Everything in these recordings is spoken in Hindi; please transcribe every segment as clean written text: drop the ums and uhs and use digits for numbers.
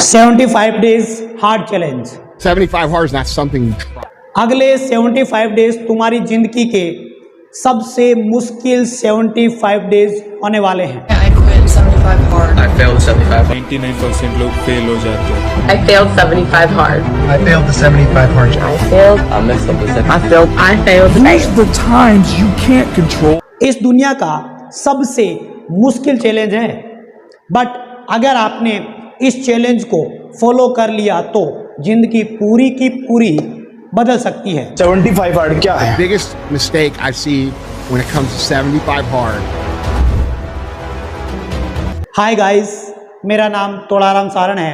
75 days hard challenge. 75 hard is not something you try. अगले 75 डेज तुम्हारी जिंदगी के सबसे मुश्किल 75 डेज होने वाले हैं। I quit 75 hard. I failed 75. 99% लोग फेल हो जाते हैं। I failed 75 hard. I failed the 75 hard challenge. I failed. I messed up the I failed. I failed. These the times you can't control. इस दुनिया का सबसे मुश्किल चैलेंज है, बट अगर आपने इस चैलेंज को फॉलो कर लिया तो जिंदगी पूरी की पूरी बदल सकती है। 75 hard क्या है? Biggest mistake I see when it comes to 75 hard. Hi guys, मेरा नाम तोड़ाराम सारण है।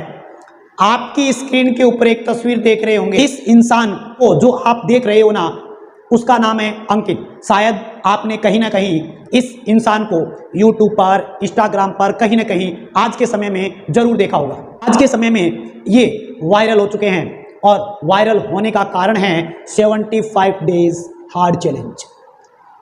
आपकी स्क्रीन के ऊपर एक तस्वीर देख रहे होंगे। इस इंसान को जो आप देख रहे हो ना, उसका नाम है अंकित। शायद आपने कहीं ना कहीं इस इंसान को यूट्यूब पर, इंस्टाग्राम पर कहीं ना कहीं आज के समय में जरूर देखा होगा। आज के समय में ये वायरल हो चुके हैं और वायरल होने का कारण है 75 डेज हार्ड चैलेंज।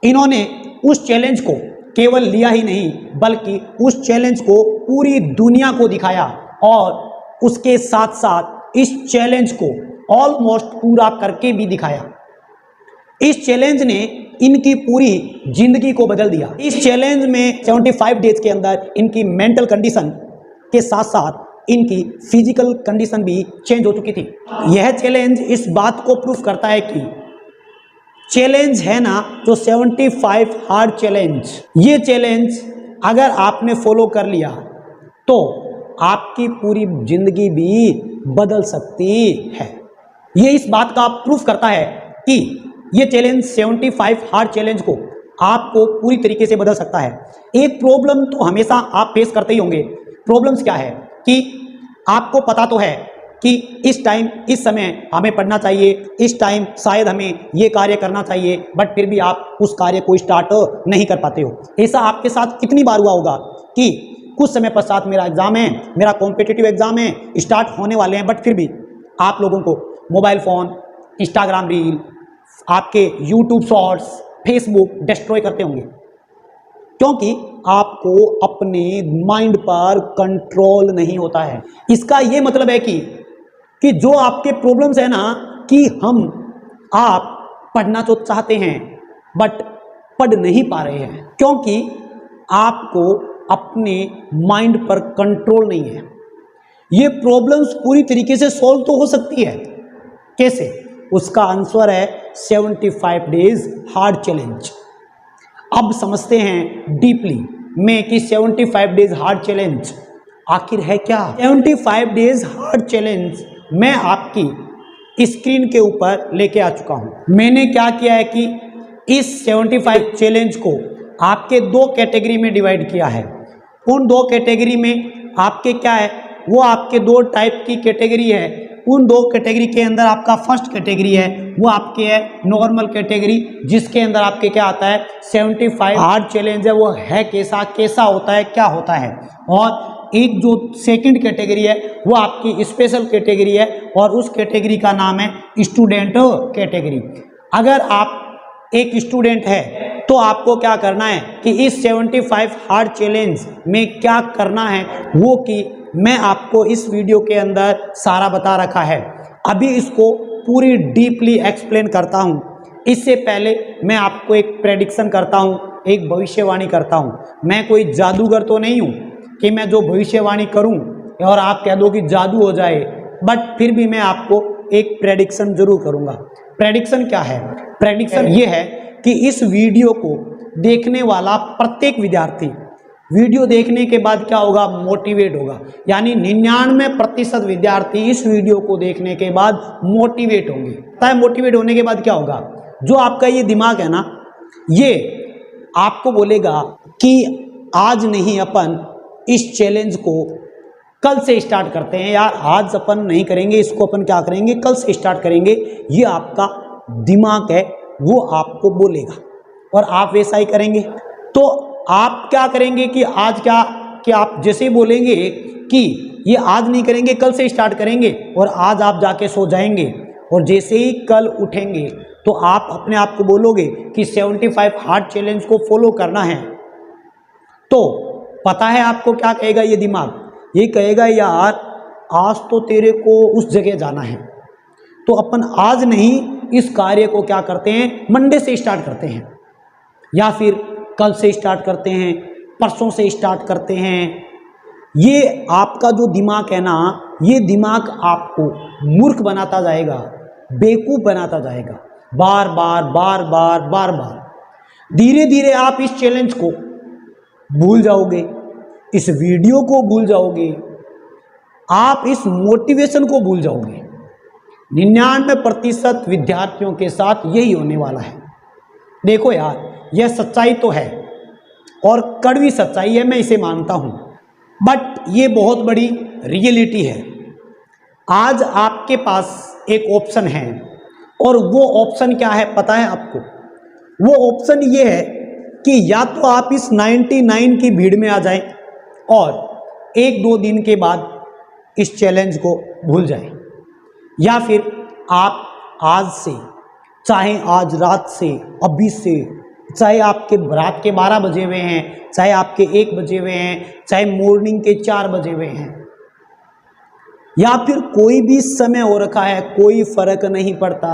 इन्होंने उस चैलेंज को केवल लिया ही नहीं, बल्कि उस चैलेंज को पूरी दुनिया को दिखाया और उसके साथ साथ इस चैलेंज को ऑलमोस्ट पूरा करके भी दिखाया। इस चैलेंज ने इनकी पूरी जिंदगी को बदल दिया। इस चैलेंज में 75 डेज के अंदर इनकी मेंटल कंडीशन के साथ साथ इनकी फिजिकल कंडीशन भी चेंज हो चुकी थी। यह चैलेंज इस बात को प्रूफ करता है कि चैलेंज है ना जो 75 हार्ड चैलेंज, ये चैलेंज अगर आपने फॉलो कर लिया तो आपकी पूरी जिंदगी भी बदल सकती है। ये इस बात का प्रूफ करता है कि ये चैलेंज 75 हार्ड चैलेंज को आपको पूरी तरीके से बदल सकता है। एक प्रॉब्लम तो हमेशा आप फेस करते ही होंगे। प्रॉब्लम्स क्या है कि आपको पता तो है कि इस टाइम, इस समय हमें पढ़ना चाहिए, इस टाइम शायद हमें ये कार्य करना चाहिए, बट फिर भी आप उस कार्य को स्टार्ट नहीं कर पाते हो। ऐसा आपके साथ कितनी बार हुआ होगा कि कुछ समय पश्चात मेरा एग्जाम है, मेरा कॉम्पिटिटिव एग्जाम है, स्टार्ट होने वाले हैं, बट फिर भी आप लोगों को मोबाइल फ़ोन, इंस्टाग्राम रील, आपके यूट्यूब शॉर्ट्स, फेसबुक डिस्ट्रॉय करते होंगे, क्योंकि आपको अपने माइंड पर कंट्रोल नहीं होता है। इसका ये मतलब है कि जो आपके प्रॉब्लम्स है ना, कि आप पढ़ना तो चाहते हैं बट पढ़ नहीं पा रहे हैं, क्योंकि आपको अपने माइंड पर कंट्रोल नहीं है। ये प्रॉब्लम्स पूरी तरीके से सॉल्व तो हो सकती है। कैसे? उसका आंसर है 75 डेज हार्ड चैलेंज। अब समझते हैं डीपली में कि 75 डेज हार्ड चैलेंज आखिर है क्या। 75 डेज हार्ड चैलेंज मैं आपकी स्क्रीन के ऊपर लेके आ चुका हूं। मैंने क्या किया है कि इस 75 चैलेंज को आपके दो कैटेगरी में डिवाइड किया है। उन दो कैटेगरी में आपके क्या है, वो आपके दो टाइप की कैटेगरी है। उन दो कैटेगरी के अंदर आपका फर्स्ट कैटेगरी है वो आपके है नॉर्मल कैटेगरी, जिसके अंदर आपके क्या आता है 75 हार्ड चैलेंज है वो है कैसा होता है, क्या होता है। और एक जो सेकंड कैटेगरी है वो आपकी स्पेशल कैटेगरी है और उस कैटेगरी का नाम है स्टूडेंट कैटेगरी। अगर आप एक स्टूडेंट है तो आपको क्या करना है कि इस 75 हार्ड चैलेंज में क्या करना है वो कि मैं आपको इस वीडियो के अंदर सारा बता रखा है। अभी इसको पूरी डीपली एक्सप्लेन करता हूँ। इससे पहले मैं आपको एक प्रेडिक्शन करता हूँ, एक भविष्यवाणी करता हूँ। मैं कोई जादूगर तो नहीं हूँ कि मैं जो भविष्यवाणी करूँ और आप कह दो कि जादू हो जाए, बट फिर भी मैं आपको एक प्रेडिक्शन जरूर करूँगा। प्रेडिक्शन क्या है? प्रेडिक्शन ये है कि इस वीडियो को देखने वाला प्रत्येक विद्यार्थी वीडियो देखने के बाद क्या होगा, मोटिवेट होगा। यानी 99% विद्यार्थी इस वीडियो को देखने के बाद मोटिवेट होंगे। तय मोटिवेट होने के बाद क्या होगा, जो आपका ये दिमाग है ना, ये आपको बोलेगा कि आज नहीं, अपन इस चैलेंज को कल से स्टार्ट करते हैं। यार आज अपन नहीं करेंगे, इसको अपन क्या करेंगे, कल से स्टार्ट करेंगे। ये आपका दिमाग है वो आपको बोलेगा और आप वैसा ही करेंगे। तो आप क्या करेंगे कि आज क्या कि आप जैसे बोलेंगे कि ये आज नहीं करेंगे, कल से स्टार्ट करेंगे, और आज आप जाके सो जाएंगे और जैसे ही कल उठेंगे तो आप अपने आप को बोलोगे कि 75 हार्ड चैलेंज को फॉलो करना है। तो पता है आपको क्या कहेगा ये दिमाग? ये कहेगा यार आज तो तेरे को उस जगह जाना है, तो अपन आज नहीं इस कार्य को क्या करते हैं, मंडे से स्टार्ट करते हैं, या फिर कल से स्टार्ट करते हैं, परसों से स्टार्ट करते हैं। ये आपका जो दिमाग है ना, ये दिमाग आपको मूर्ख बनाता जाएगा, बेवकूफ़ बनाता जाएगा, बार बार बार बार बार बार। धीरे धीरे आप इस चैलेंज को भूल जाओगे, इस वीडियो को भूल जाओगे, आप इस मोटिवेशन को भूल जाओगे। 99% विद्यार्थियों के साथ यही होने वाला है। देखो यार, यह सच्चाई तो है और कड़वी सच्चाई है, मैं इसे मानता हूँ, बट ये बहुत बड़ी रियलिटी है। आज आपके पास एक ऑप्शन है, और वो ऑप्शन क्या है पता है आपको? वो ऑप्शन ये है कि या तो आप इस 99 की भीड़ में आ जाएं और 1-2 दिन के बाद इस चैलेंज को भूल जाएं, या फिर आप आज से, चाहे आज रात से, अभी से, चाहे आपके रात के 12 बजे हुए हैं, चाहे आपके 1 बजे हुए हैं, चाहे मॉर्निंग के 4 बजे हुए हैं, या फिर कोई भी समय हो रखा है, कोई फर्क नहीं पड़ता।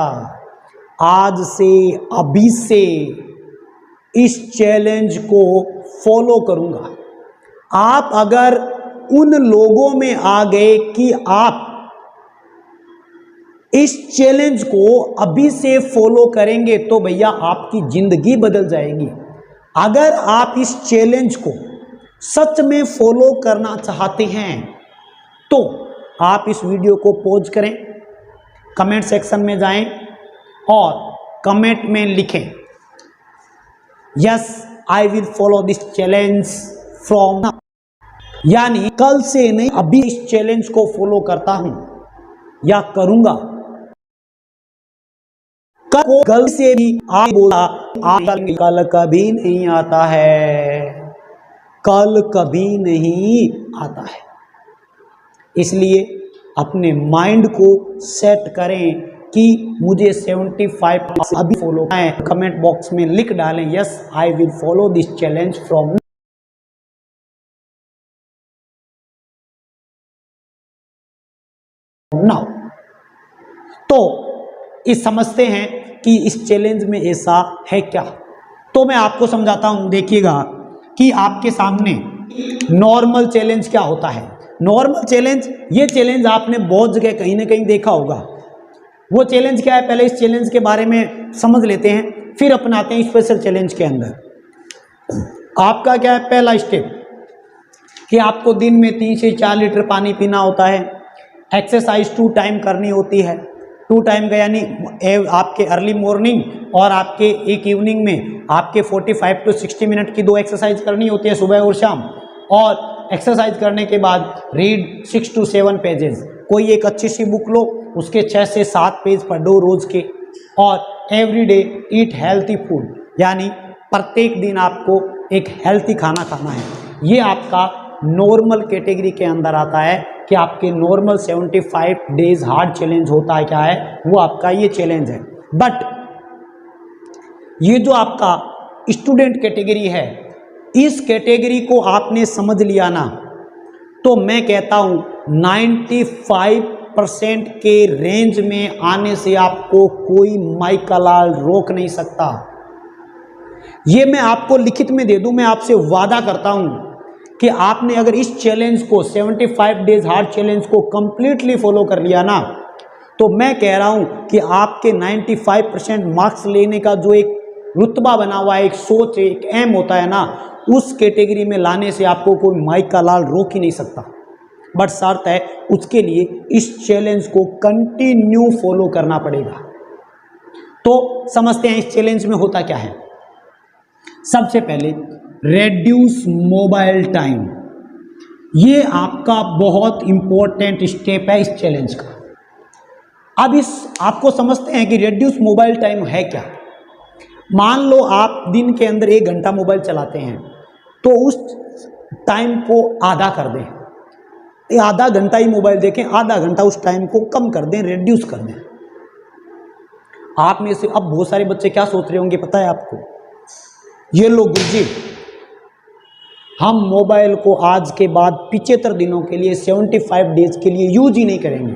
आज से, अभी से इस चैलेंज को फॉलो करूंगा। आप अगर उन लोगों में आ गए कि आप इस चैलेंज को अभी से फॉलो करेंगे, तो भैया आपकी जिंदगी बदल जाएगी। अगर आप इस चैलेंज को सच में फॉलो करना चाहते हैं तो आप इस वीडियो को पॉज करें, कमेंट सेक्शन में जाएं और कमेंट में लिखें, yes I will follow this challenge from now, यानी कल से नहीं, अभी इस चैलेंज को फॉलो करता हूं या करूंगा। कल से भी आप बोला, कल कभी नहीं आता है, कल कभी नहीं आता है। इसलिए अपने माइंड को सेट करें कि मुझे 75 अभी फॉलो करना है। कमेंट बॉक्स में लिख डालें, yes I will follow this challenge from now. तो इस समझते हैं कि इस चैलेंज में ऐसा है क्या, तो मैं आपको समझाता हूं। देखिएगा कि आपके सामने नॉर्मल चैलेंज क्या होता है। नॉर्मल चैलेंज, ये चैलेंज आपने बहुत जगह कहीं ना कहीं देखा होगा। वो चैलेंज क्या है, पहले इस चैलेंज के बारे में समझ लेते हैं, फिर अपनाते हैं स्पेशल चैलेंज के अंदर। आपका क्या है, पहला स्टेप कि आपको दिन में 3 से 4 लीटर पानी पीना होता है। एक्सरसाइज 2 टाइम करनी होती है। 2 टाइम का यानी आपके अर्ली मॉर्निंग और आपके एक इवनिंग में आपके 45 to 60 मिनट की 2 एक्सरसाइज करनी होती है, सुबह और शाम। और एक्सरसाइज करने के बाद रीड 6 to 7 पेजेस। कोई एक अच्छी सी बुक लो, उसके 6 से 7 पेज पढ़ो रोज़ के। और एवरीडे ईट हेल्थी फूड, यानी प्रत्येक दिन आपको एक हेल्थी खाना खाना है। ये आपका नॉर्मल कैटेगरी के अंदर आता है कि आपके नॉर्मल 75 डेज हार्ड चैलेंज होता है, क्या है वो आपका ये चैलेंज है। बट ये जो आपका स्टूडेंट कैटेगरी है, इस कैटेगरी को आपने समझ लिया ना, तो मैं कहता हूँ 95% के रेंज में आने से आपको कोई माइका लाल रोक नहीं सकता। ये मैं आपको लिखित में दे दूं, मैं आपसे वादा करता हूं कि आपने अगर इस चैलेंज को 75 डेज हार्ड चैलेंज को कंप्लीटली फॉलो कर लिया ना, तो मैं कह रहा हूं कि आपके 95% मार्क्स लेने का जो एक रुतबा बना हुआ है, एक सोच, एक एम होता है ना, उस कैटेगरी में लाने से आपको कोई माइका लाल रोक ही नहीं सकता। बट शर्त है, उसके लिए इस चैलेंज को कंटिन्यू फॉलो करना पड़ेगा। तो समझते हैं इस चैलेंज में होता क्या है। सबसे पहले रेड्यूस मोबाइल टाइम, ये आपका बहुत इंपॉर्टेंट स्टेप है इस चैलेंज का। अब इस आपको समझते हैं कि रेड्यूस मोबाइल टाइम है क्या। मान लो आप दिन के अंदर 1 घंटा मोबाइल चलाते हैं, तो उस टाइम को आधा कर दें। आधा घंटा ही मोबाइल देखें, आधा घंटा उस टाइम को कम कर दें, रेड्यूस कर दें। आप में से अब बहुत सारे बच्चे क्या सोच रहे होंगे पता है आपको, ये लो गुरुजी हम मोबाइल को आज के बाद 75 दिनों के लिए 75 डेज के लिए यूज ही नहीं करेंगे।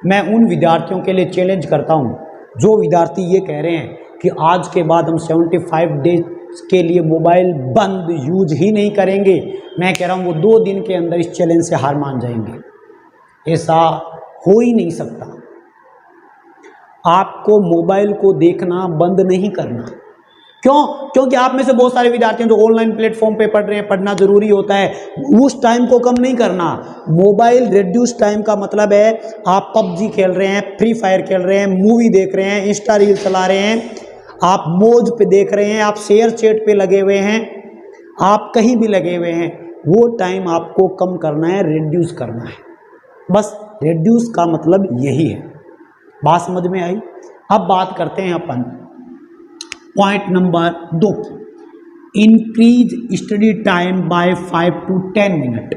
मैं उन विद्यार्थियों के लिए चैलेंज करता हूं जो विद्यार्थी ये कह रहे हैं कि आज के बाद हम 75 डेज के लिए मोबाइल बंद यूज ही नहीं करेंगे। मैं कह रहा हूं वो 2 दिन के अंदर इस चैलेंज से हार मान जाएंगे। ऐसा हो ही नहीं सकता। आपको मोबाइल को देखना बंद नहीं करना। क्यों? क्योंकि आप में से बहुत सारे विद्यार्थी हैं जो ऑनलाइन प्लेटफॉर्म पे पढ़ रहे हैं, पढ़ना जरूरी होता है, उस टाइम को कम नहीं करना। मोबाइल रिड्यूस टाइम का मतलब है आप पबजी खेल रहे हैं, फ्री फायर खेल रहे हैं, मूवी देख रहे हैं, इंस्टा रील चला रहे हैं, आप मौज पे देख रहे हैं, आप शेयर चैट पे लगे हुए हैं, आप कहीं भी लगे हुए हैं, वो टाइम आपको कम करना है, रिड्यूस करना है। बस रिड्यूस का मतलब यही है। बात समझ में आई? अब बात करते हैं अपन पॉइंट नंबर 2 की। Increase study time by 5 to 10 minute.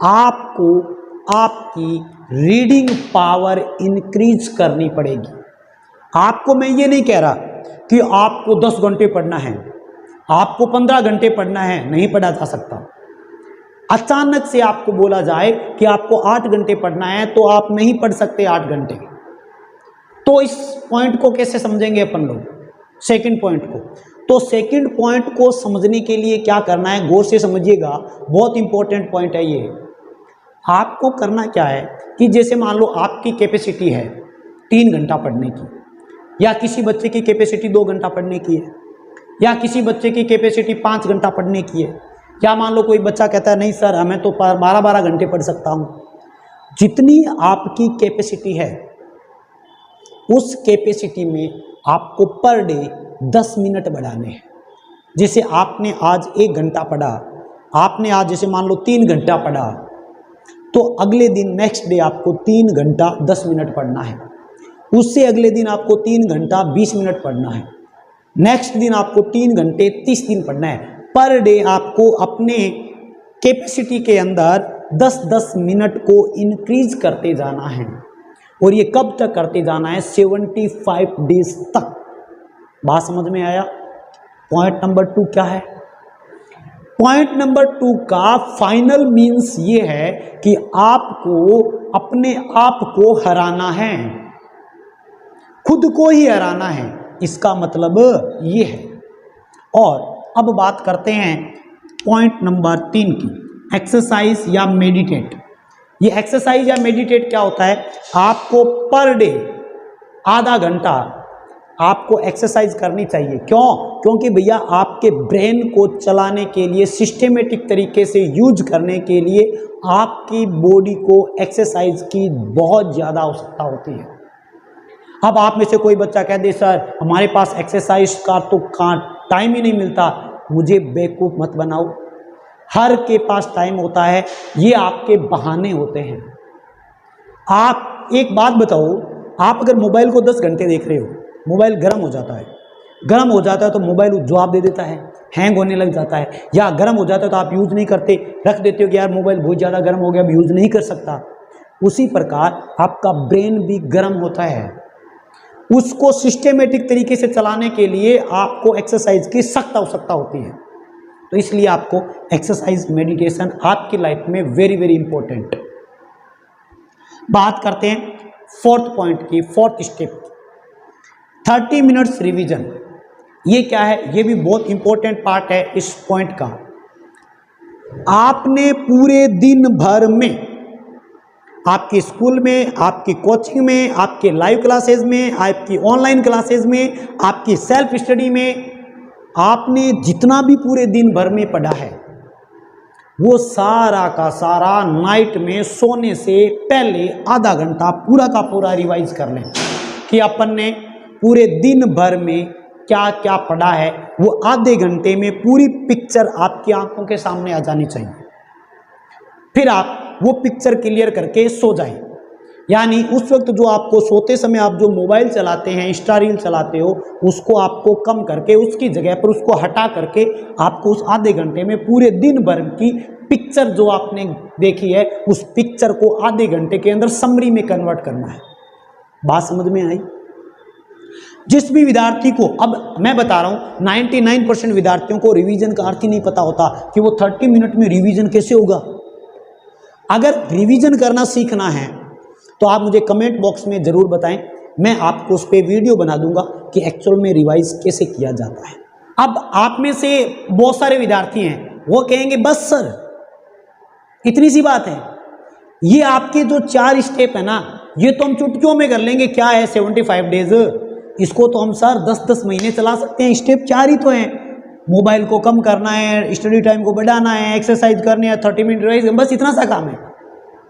आपको आपकी रीडिंग पावर इंक्रीज करनी पड़ेगी। आपको मैं ये नहीं कह रहा कि आपको 10 घंटे पढ़ना है, आपको 15 घंटे पढ़ना है, नहीं पढ़ा जा सकता। अचानक से आपको बोला जाए कि आपको 8 घंटे पढ़ना है तो आप नहीं पढ़ सकते 8 घंटे। तो इस पॉइंट को कैसे समझेंगे अपन लोग? सेकंड पॉइंट को। तो सेकंड पॉइंट को समझने के लिए क्या करना है, गौर से समझिएगा, बहुत इंपॉर्टेंट पॉइंट है ये। आपको करना क्या है कि जैसे मान लो आपकी कैपेसिटी है 3 घंटा पढ़ने की, या किसी बच्चे की कैपेसिटी 2 घंटा पढ़ने की है, या किसी बच्चे की कैपेसिटी 5 घंटा पढ़ने की है, या मान लो कोई बच्चा कहता है नहीं सर हमें तो 12-12 घंटे पढ़ सकता हूँ। जितनी आपकी कैपेसिटी है उस कैपेसिटी में आपको पर डे 10 मिनट बढ़ाने हैं। जैसे आपने आज 1 घंटा पढ़ा, आपने आज जैसे मान लो 3 घंटा पढ़ा, तो अगले दिन नेक्स्ट डे आपको 3 घंटा 10 मिनट पढ़ना है। उससे अगले दिन आपको 3 घंटा 20 मिनट पढ़ना है। नेक्स्ट दिन आपको 3 घंटे 30 दिन पढ़ना है। पर डे आपको अपने कैपेसिटी के अंदर 10-10 मिनट को इंक्रीज करते जाना है। और ये कब तक करते जाना है? 75 डेज तक। बात समझ में आया? पॉइंट नंबर 2 क्या है? पॉइंट नंबर 2 का फाइनल मीन्स ये है कि आपको अपने आप को हराना है, खुद को ही हराना है। इसका मतलब ये है। और अब बात करते हैं पॉइंट नंबर 3 की, एक्सरसाइज या मेडिटेट। ये एक्सरसाइज या मेडिटेट क्या होता है? आपको पर डे आधा घंटा आपको एक्सरसाइज करनी चाहिए। क्यों? क्योंकि भैया आपके ब्रेन को चलाने के लिए, सिस्टेमेटिक तरीके से यूज करने के लिए आपकी बॉडी को एक्सरसाइज की बहुत ज़्यादा आवश्यकता होती है। अब आप में से कोई बच्चा कह दे सर हमारे पास एक्सरसाइज का तो टाइम ही नहीं मिलता। मुझे बेवकूफ़ मत बनाओ, हर के पास टाइम होता है, ये आपके बहाने होते हैं। आप एक बात बताओ, आप अगर मोबाइल को 10 घंटे देख रहे हो, मोबाइल गर्म हो जाता है, गर्म हो जाता है तो मोबाइल जवाब दे देता है, हैंग होने लग जाता है, या गर्म हो जाता है तो आप यूज़ नहीं करते, रख देते हो कि यार मोबाइल बहुत ज़्यादा गर्म हो गया, अब यूज़ नहीं कर सकता। उसी प्रकार आपका ब्रेन भी गर्म होता है, उसको सिस्टेमेटिक तरीके से चलाने के लिए आपको एक्सरसाइज की सख्त आवश्यकता होती है। तो इसलिए आपको एक्सरसाइज, मेडिटेशन आपकी लाइफ में वेरी वेरी इंपॉर्टेंट। बात करते हैं 4th पॉइंट की, 4th स्टेप, 30 मिनट्स रिवीजन। ये क्या है? ये भी बहुत इंपॉर्टेंट पार्ट है इस पॉइंट का। आपने पूरे दिन भर में, आपके स्कूल में, आपकी कोचिंग में, आपके लाइव क्लासेस में, आपकी ऑनलाइन क्लासेस में, आपकी सेल्फ स्टडी में, आपने जितना भी पूरे दिन भर में पढ़ा है वो सारा का सारा नाइट में सोने से पहले आधा घंटा पूरा का पूरा रिवाइज कर लें कि अपन ने पूरे दिन भर में क्या क्या पढ़ा है। वो आधे घंटे में पूरी पिक्चर आपकी आंखों के सामने आ जानी चाहिए। फिर आप वो पिक्चर क्लियर करके सो जाएं। यानी उस वक्त जो आपको सोते समय आप जो मोबाइल चलाते हैं, इंस्टा रील चलाते हो, उसको आपको कम करके उसकी जगह पर उसको हटा करके आपको उस आधे घंटे में पूरे दिन भर की पिक्चर जो आपने देखी है उस पिक्चर को आधे घंटे के अंदर समरी में कन्वर्ट करना है। बात समझ में आई? जिस भी विद्यार्थी को, अब मैं बता रहा हूँ 99% विद्यार्थियों को रिवीजन का अर्थ ही नहीं पता होता कि वो 30 मिनट में रिवीजन कैसे होगा। अगर रिवीजन करना सीखना है तो आप मुझे कमेंट बॉक्स में ज़रूर बताएं, मैं आपको उस पर वीडियो बना दूंगा कि एक्चुअल में रिवाइज कैसे किया जाता है। अब आप में से बहुत सारे विद्यार्थी हैं, वो कहेंगे बस सर इतनी सी बात है, ये आपके जो 4 स्टेप है ना, ये तो हम चुटकियों में कर लेंगे, क्या है 75 डेज, इसको तो हम सर 10-10 महीने चला सकते हैं, स्टेप 4 ही तो हैं। मोबाइल को कम करना है, स्टडी टाइम को बढ़ाना है, एक्सरसाइज करनी है, 30 मिनट रिवाइज, बस इतना सा काम है।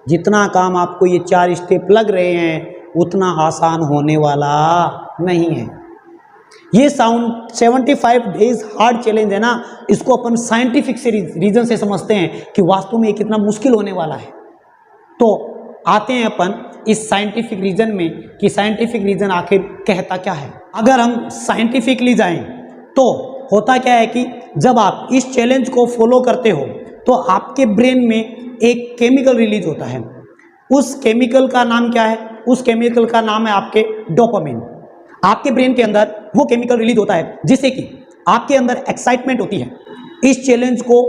जितना काम आपको ये 4 स्टेप लग रहे हैं उतना आसान होने वाला नहीं है। ये 75 डेज हार्ड चैलेंज है ना, इसको अपन साइंटिफिक से रीजन से समझते हैं कि वास्तव में ये कितना मुश्किल होने वाला है। तो आते हैं अपन इस साइंटिफिक रीजन में कि साइंटिफिक रीजन आखिर कहता क्या है। अगर हम साइंटिफिकली जाएं तो होता क्या है कि जब आप इस चैलेंज को फॉलो करते हो तो आपके ब्रेन में एक केमिकल रिलीज होता है। उस केमिकल का नाम क्या है? उस केमिकल का नाम है आपके डोपामिन। आपके ब्रेन के अंदर वो केमिकल रिलीज होता है जिससे कि आपके अंदर एक्साइटमेंट होती है इस चैलेंज को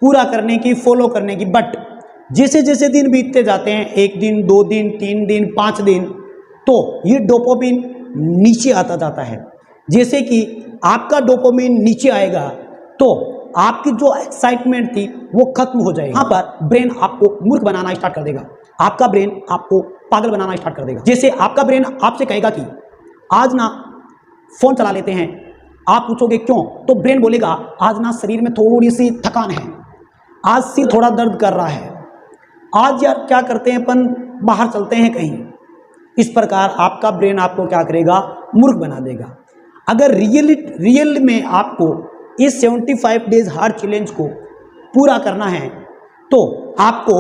पूरा करने की, फॉलो करने की। बट जैसे जैसे दिन बीतते जाते हैं, 1 दिन, 2 दिन, 3 दिन, 5 दिन, तो ये डोपामिन नीचे आता जाता है। जैसे कि आपका डोपामिन नीचे आएगा तो आपकी जो एक्साइटमेंट थी वो खत्म हो जाएगी। यहाँ पर ब्रेन आपको मूर्ख बनाना स्टार्ट कर देगा, आपका ब्रेन आपको पागल बनाना स्टार्ट कर देगा। जैसे आपका ब्रेन आपसे कहेगा कि आज ना फोन चला लेते हैं, आप पूछोगे क्यों, तो ब्रेन बोलेगा आज ना शरीर में थोड़ी सी थकान है, आज सिर थोड़ा दर्द कर रहा है, आज यार क्या करते हैं अपन बाहर चलते हैं कहीं। इस प्रकार आपका ब्रेन आपको क्या करेगा, मूर्ख बना देगा। अगर रियल में आपको इस 75 डेज हार्ड चैलेंज को पूरा करना है तो आपको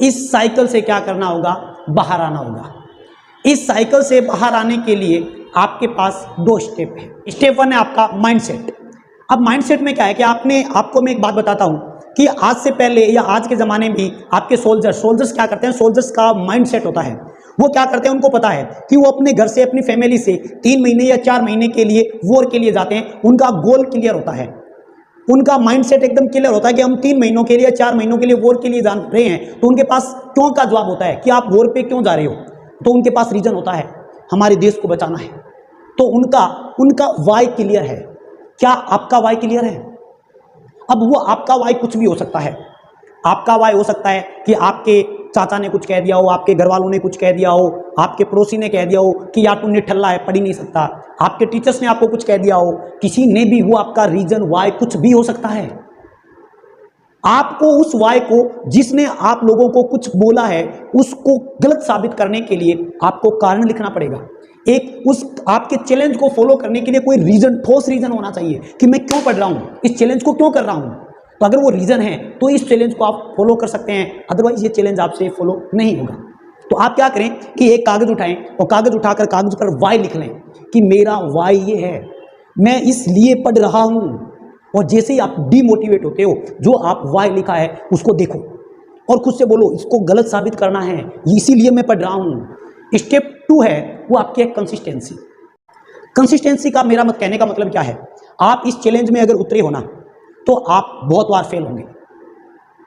इस साइकिल से क्या करना होगा, बाहर आना होगा। इस साइकिल से बाहर आने के लिए आपके पास 2 स्टेप है। स्टेप 1 है आपका माइंडसेट। अब माइंडसेट में क्या है कि आपको मैं एक बात बताता हूं कि आज से पहले या आज के ज़माने में आपके सोल्जर्स क्या करते हैं, सोल्जर्स का माइंडसेट होता है, वो क्या करते हैं, उनको पता है कि वो अपने घर से, अपनी फैमिली से 3 महीने या 4 महीने के लिए वॉर के लिए जाते हैं। उनका गोल क्लियर होता है, उनका माइंडसेट एकदम क्लियर होता है कि हम 3 महीनों के लिए, 4 महीनों के लिए वॉर के लिए जा रहे हैं। तो उनके पास क्यों का जवाब होता है कि आप वॉर पे क्यों जा रहे हो, तो उनके पास रीजन होता है, हमारे देश को बचाना है। तो उनका वाई क्लियर है। क्या आपका वाई क्लियर है? अब वो आपका वाई कुछ भी हो सकता है। आपका वाई हो सकता है कि आपके चाचा ने कुछ कह दिया हो, आपके घर वालों ने कुछ कह दिया हो, आपके पड़ोसी ने कह दिया हो कि यार तू निठल्ला है, पढ़ ही नहीं सकता, आपके टीचर्स ने आपको कुछ कह दिया हो, किसी ने भी, वो आपका रीजन वाई कुछ भी हो सकता है। आपको उस वाई को, जिसने आप लोगों को कुछ बोला है, उसको गलत साबित करने के लिए आपको कारण लिखना पड़ेगा। उस आपके चैलेंज को फॉलो करने के लिए कोई रीजन, ठोस रीजन होना चाहिए कि मैं क्यों पढ़ रहा हूं, इस चैलेंज को क्यों कर रहा हूं। तो अगर वो रीजन है तो इस चैलेंज को आप फॉलो कर सकते हैं, अदरवाइज ये चैलेंज आपसे फॉलो नहीं होगा। तो आप क्या करें कि एक कागज उठाएं और कागज उठाकर कागज पर वाई लिख लें कि मेरा वाई ये है, मैं इसलिए पढ़ रहा हूं। और जैसे ही आप डीमोटिवेट होते हो, जो आप वाई लिखा है उसको देखो और खुद से बोलो इसको गलत साबित करना है, इसीलिए मैं पढ़ रहा हूं। स्टेप 2 है वो आपकी कंसिस्टेंसी। कंसिस्टेंसी का मेरा कहने का मतलब क्या है, आप इस चैलेंज में अगर उतरे हो ना तो आप बहुत बार फेल होंगे,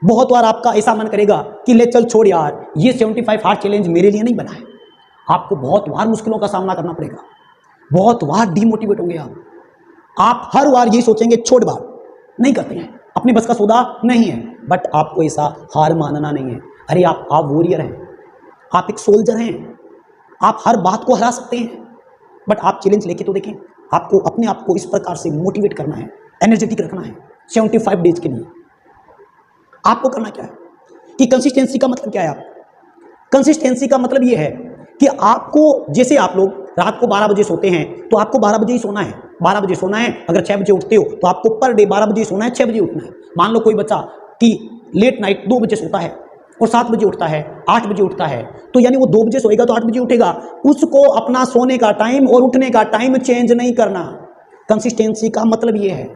बहुत बार आपका ऐसा मन करेगा कि ले चल छोड़ यार, ये 75 हार्ड चैलेंज मेरे लिए नहीं बना है। आपको बहुत बार मुश्किलों का सामना करना पड़ेगा, बहुत बार डीमोटिवेट होंगे आप हर बार यही सोचेंगे छोड़, बार नहीं करते हैं, अपने बस का सौदा नहीं है। बट आपको ऐसा हार मानना नहीं है। अरे आप वॉरियर हैं, आप एक सोल्जर हैं, आप हर बात को हरा सकते हैं। बट आप चैलेंज लेके तो देखें, आपको अपने आप को इस प्रकार से मोटिवेट करना है, एनर्जेटिक रखना है 75 डेज के लिए। आपको करना क्या है कि कंसिस्टेंसी का मतलब क्या है, आप कंसिस्टेंसी का मतलब ये है कि आपको, जैसे आप लोग रात को 12 बजे सोते हैं तो आपको 12 बजे ही सोना है, 12 बजे सोना है। अगर 6 बजे उठते हो तो आपको पर डे 12 बजे सोना है, 6 बजे उठना है। मान लो कोई बच्चा कि लेट नाइट 2 बजे सोता है और 7 बजे उठता है, 8 बजे उठता है, तो यानी वो 2 बजे सोएगा तो 8 बजे उठेगा। उसको अपना सोने का टाइम और उठने का टाइम चेंज नहीं करना। कंसिस्टेंसी का मतलब ये है।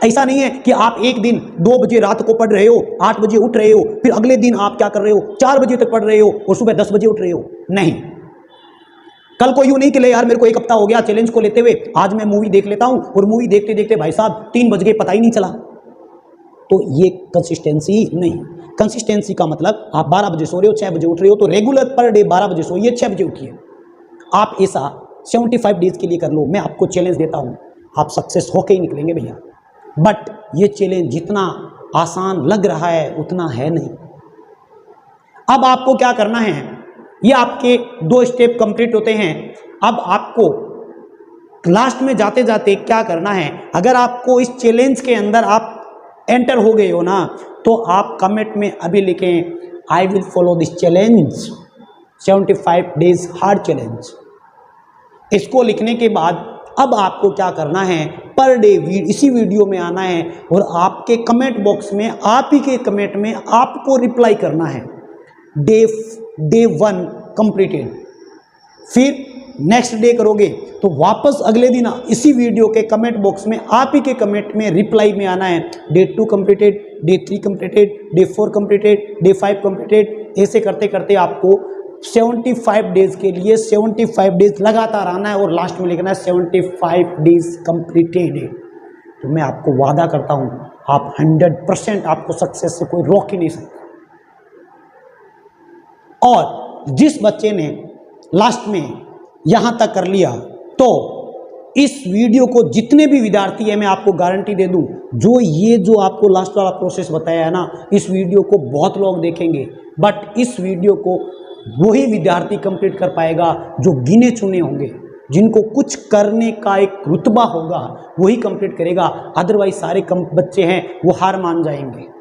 ऐसा नहीं है कि आप एक दिन 2 बजे रात को पढ़ रहे हो, 8 बजे उठ रहे हो, फिर अगले दिन आप क्या कर रहे हो, 4 बजे तक पढ़ रहे हो और सुबह 10 बजे उठ रहे हो। नहीं, कल को यूं नहीं कि ले यार मेरे को एक हफ्ता हो गया चैलेंज को लेते हुए, आज मैं मूवी देख लेता हूं और मूवी देखते देखते भाई साहब 3 बज गए पता ही नहीं चला। तो ये कंसिस्टेंसी नहीं। कंसिस्टेंसी का मतलब आप 12 बजे सो रहे हो, 6 बजे उठ रहे हो, तो रेगुलर पर डे 12 बजे सोइए, 6 बजे उठिए। आप ऐसा 75 डेज के लिए कर लो। मैं आपको चैलेंज देता हूं, आप सक्सेस होके ही निकलेंगे भैया। बट ये चैलेंज जितना आसान लग रहा है उतना है नहीं। अब आपको क्या करना है, ये आपके 2 स्टेप कंप्लीट होते हैं। अब आपको लास्ट में जाते जाते क्या करना है, अगर आपको इस चैलेंज के अंदर आप एंटर हो गए हो ना, तो आप कमेंट में अभी लिखें I will follow this challenge 75 days hard challenge. इसको लिखने के बाद अब आपको क्या करना है, पर डे इसी वीडियो में आना है और आपके कमेंट बॉक्स में, आप ही के कमेंट में आपको रिप्लाई करना है डे 1 कंप्लीटेड। फिर नेक्स्ट डे करोगे तो वापस अगले दिन इसी वीडियो के कमेंट बॉक्स में आप ही के कमेंट में रिप्लाई में आना है day 2 completed, day 3 completed, day 4 completed, day 5 completed. ऐसे करते करते आपको 75 डेज के लिए 75 डेज लगातार आना है और लास्ट में लिखना है 75 डेज कंप्लीटेड है। तो मैं आपको वादा करता हूं आप 100% आपको सक्सेस से कोई रोक ही नहीं सकता। और जिस बच्चे ने लास्ट में यहां तक कर लिया, तो इस वीडियो को जितने भी विद्यार्थी हैं मैं आपको गारंटी दे दूं, जो आपको लास्ट वाला प्रोसेस बताया है ना, इस वीडियो को बहुत लोग देखेंगे, बट इस वीडियो को वही विद्यार्थी कंप्लीट कर पाएगा जो गिने चुने होंगे, जिनको कुछ करने का एक रुतबा होगा, वही कंप्लीट करेगा। अदरवाइज सारे बच्चे हैं वो हार मान जाएंगे।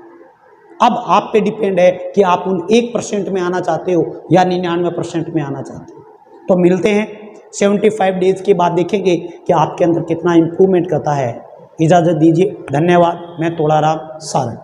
अब आप पे डिपेंड है कि आप उन 1% में आना चाहते हो या 99% में आना चाहते हो। तो मिलते हैं 75 डेज के बाद, देखेंगे कि आपके अंदर कितना इम्प्रूवमेंट करता है। इजाज़त दीजिए, धन्यवाद। मैं तोड़ाराम सारन।